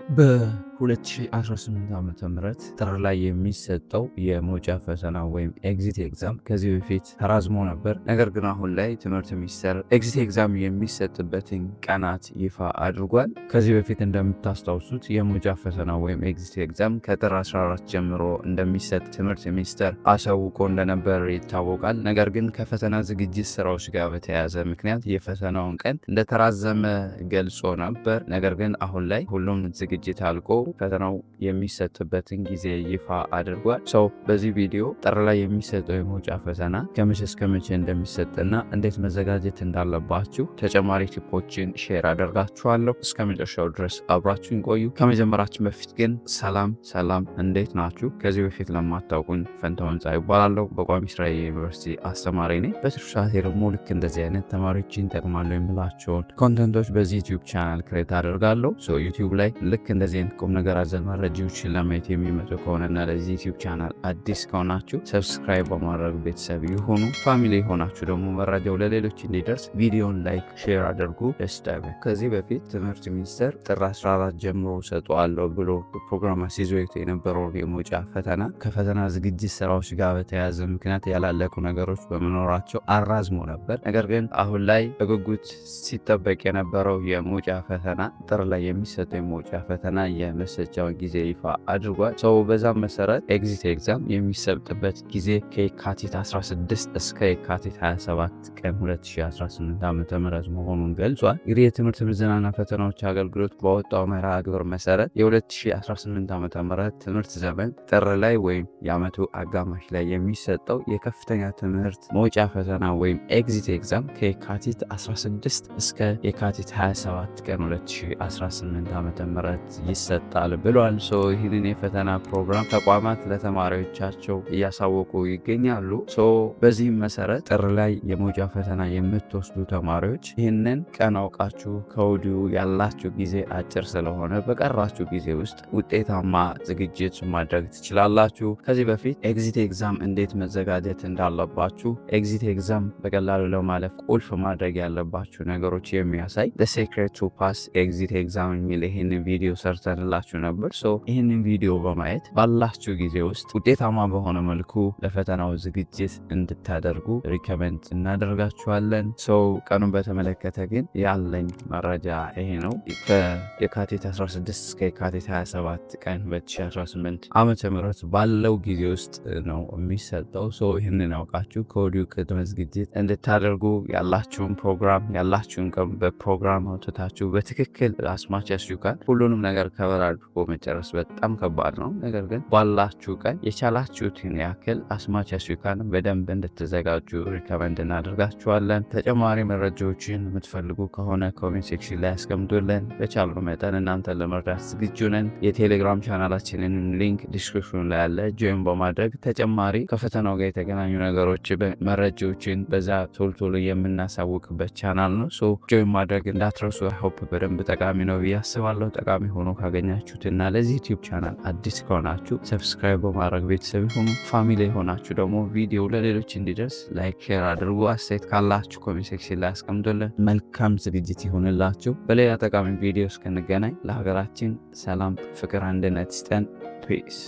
በ2018 ዓ.ም ጥር ላይ የሚሰጠው የመውጫ ፈተና ወይም ኤግዚት ኤግዛም ከዚህ በፊት ተራዝሞ ነበር። ነገር ግን አሁን ላይ ትምህርት ሚኒስቴር ኤግዚት ኤግዛም የሚሰጥበትን ቀናት ይፋ አድርጓል። ከዚህ በፊት እንደምታስታውሱት የመውጫ ፈተና ወይም ኤግዚት ኤግዛም ከጥር 14 ጀምሮ እንደሚሰጥ ትምህርት ሚኒስቴር አሳውቆ እንደነበር ይታወቃል። ነገር ግን ከፈተና ዝግጅት ስራዎች ጋር በተያያዘ ምክንያት የፈተናውን ቀን እንደተራዘመ ገልጾ ነበር። ነገር ግን አሁን ላይ ሁሉም ዝግጅት አልቆ ፈተናው የሚሰጥበትን ጊዜ ይፋ አድርጓል። ሰው በዚህ ቪዲዮ ጥር ላይ የሚሰጠው የመውጫ ፈተና ከመቼ እስከ መቼ እንደሚሰጥና እንዴት መዘጋጀት እንዳለባችሁ ተጨማሪ ቲፖችን ሼር አደርጋችኋለሁ። እስከ መጨረሻው ድረስ አብራችሁን ቆዩ። ከመጀመራችን በፊት ግን ሰላም፣ እንዴት ናችሁ? ከዚህ በፊት ለማታውቁኝ ፈንታሁን ጻይ ይባላለሁ። በቋሚ ስራ የዩኒቨርሲቲ አስተማሪ ነኝ። በትርፍ ሰዓቴ ደግሞ ልክ እንደዚህ አይነት ተማሪዎችን ይጠቅማሉ የምላቸውን ኮንተንቶች በዚህ ዩቲዩብ ቻናል ክሬት አደርጋለሁ። ዩቲዩብ ላይ ልክ እንደዚህ ቁም ነገር አዘል መረጃዎችን ለማየት የሚመጡ ከሆነና ለዚህ ዩቲዩብ ቻናል አዲስ ከሆናችሁ ሰብስክራይብ በማድረግ ቤተሰብ ይሁኑ። ፋሚሊ የሆናችሁ ደግሞ መረጃው ለሌሎች እንዲደርስ ቪዲዮን ላይክ፣ ሼር አድርጉ። ደስታቤ ከዚህ በፊት ትምህርት ሚኒስቴር ጥር 14 ጀምሮ ሰጠዋለሁ ብሎ ፕሮግራም አስይዞ የነበረውን የመውጫ ፈተና ከፈተና ዝግጅት ስራዎች ጋር በተያያዘ ምክንያት ያላለቁ ነገሮች በመኖራቸው አራዝሞ ነበር። ነገር ግን አሁን ላይ በጉጉት ሲጠበቅ የነበረው የመውጫ ፈተና ጥር ላይ የሚሰጠው የመውጫ ፈተና የመሰጫውን ጊዜ ይፋ አድርጓል። በዛም መሰረት ኤግዚት ኤግዛም የሚሰጥበት ጊዜ ከየካቲት 16 እስከ የካቲት 27 ቀን 2018 ዓ.ም መሆኑን ገልጿል። እንግዲህ የትምህርት ምዘናና ፈተናዎች አገልግሎት በወጣው መርሃ ግብር መሰረት የ2018 ዓ.ም ትምህርት ዘመን ጥር ላይ ወይም የዓመቱ አጋማሽ ላይ የሚሰጠው የከፍተኛ ትምህርት መውጫ ፈተና ወይም ኤግዚት ኤግዛም ከየካቲት 16 እስከ የካቲት 27 ቀን 2018 ዓ.ም ይሰጣል ብሏል። ይህንን የፈተና ፕሮግራም ተቋማት ለተማሪዎቻቸው እያሳወቁ ይገኛሉ። በዚህም መሰረት ጥር ላይ የመውጫ ፈተና የምትወስዱ ተማሪዎች ይህንን ቀን አውቃችሁ ከወዲሁ ያላችሁ ጊዜ አጭር ስለሆነ በቀራችሁ ጊዜ ውስጥ ውጤታማ ዝግጅት ማድረግ ትችላላችሁ። ከዚህ በፊት ኤግዚት ኤግዛም እንዴት መዘጋጀት እንዳለባችሁ፣ ኤግዚት ኤግዛም በቀላሉ ለማለፍ ቁልፍ ማድረግ ያለባችሁ ነገሮች የሚያሳይ The Secret to Pass ኤግዚት ኤግዛም የሚል ይህንን ቪዲዮ ሰርተንላችሁ ነበር። ይህንን ቪዲዮ በማየት ባላችሁ ጊዜ ውስጥ ውጤታማ በሆነ መልኩ ለፈተናው ዝግጅት እንድታደርጉ ሪከመንድ እናደርጋችኋለን። ቀኑን በተመለከተ ግን ያለኝ መረጃ ይሄ ነው። ከየካቲት 16 እስከ የካቲት 27 ቀን 2018 ዓመተ ምህረት ባለው ጊዜ ውስጥ ነው የሚሰጠው። ይህንን አውቃችሁ ከወዲሁ ቅድመ ዝግጅት እንድታደርጉ ያላችሁን ፕሮግራም ያላችሁን ቀን በፕሮግራም አውጥታችሁ በትክክል አስማች ያስዩካል ሁሉንም ነገር ከበር አድርጎ መጨረስ በጣም ከባድ ነው። ነገር ግን ባላችሁ ቀን የቻላችሁትን ያክል አስማች ያስዩካን በደንብ እንድትዘጋጁ ሪከመንድ እናደርጋችኋለን። ተጨማሪ መረጃዎችን የምትፈልጉ ከሆነ ኮሜንት ሴክሽን ላይ ያስቀምጡልን። በቻልነው መጠን እናንተን ለመርዳት ዝግጁ ነን። የቴሌግራም ቻናላችንን ሊንክ ዲስክሪፕሽን ላይ ያለ ጆይን በማድረግ ተጨማሪ ከፈተናው ጋር የተገናኙ ነገሮች መረጃዎችን በዛ ቶሎ የምናሳውቅበት ቻናል ነው። ጆይን ማድረግ እንዳትረሱ። ሆፕ በደንብ ጠቃሚ ነው ብዬ አስባለሁ። ጠቃሚ ሆኖ ካገኛችሁትና ለዚህ ዩቲዩብ ቻናል አዲስ ከሆናችሁ ሰብስክራይብ በማድረግ ቤተሰብ ይሁኑ። ፋሚሊ የሆናችሁ ደግሞ ቪዲዮ ለሌሎች እንዲደርስ ላይክ፣ ሼር አድርጉ። አስተያየት ካላችሁ ኮሜንት ሴክሽን ላይ አስቀምጡልን። መልካም ዝግጅት ይሁንላችሁ። በሌላ ጠቃሚ ቪዲዮ እስክንገናኝ ለሀገራችን ሰላም፣ ፍቅር፣ አንድነት ይስጠን። ፒስ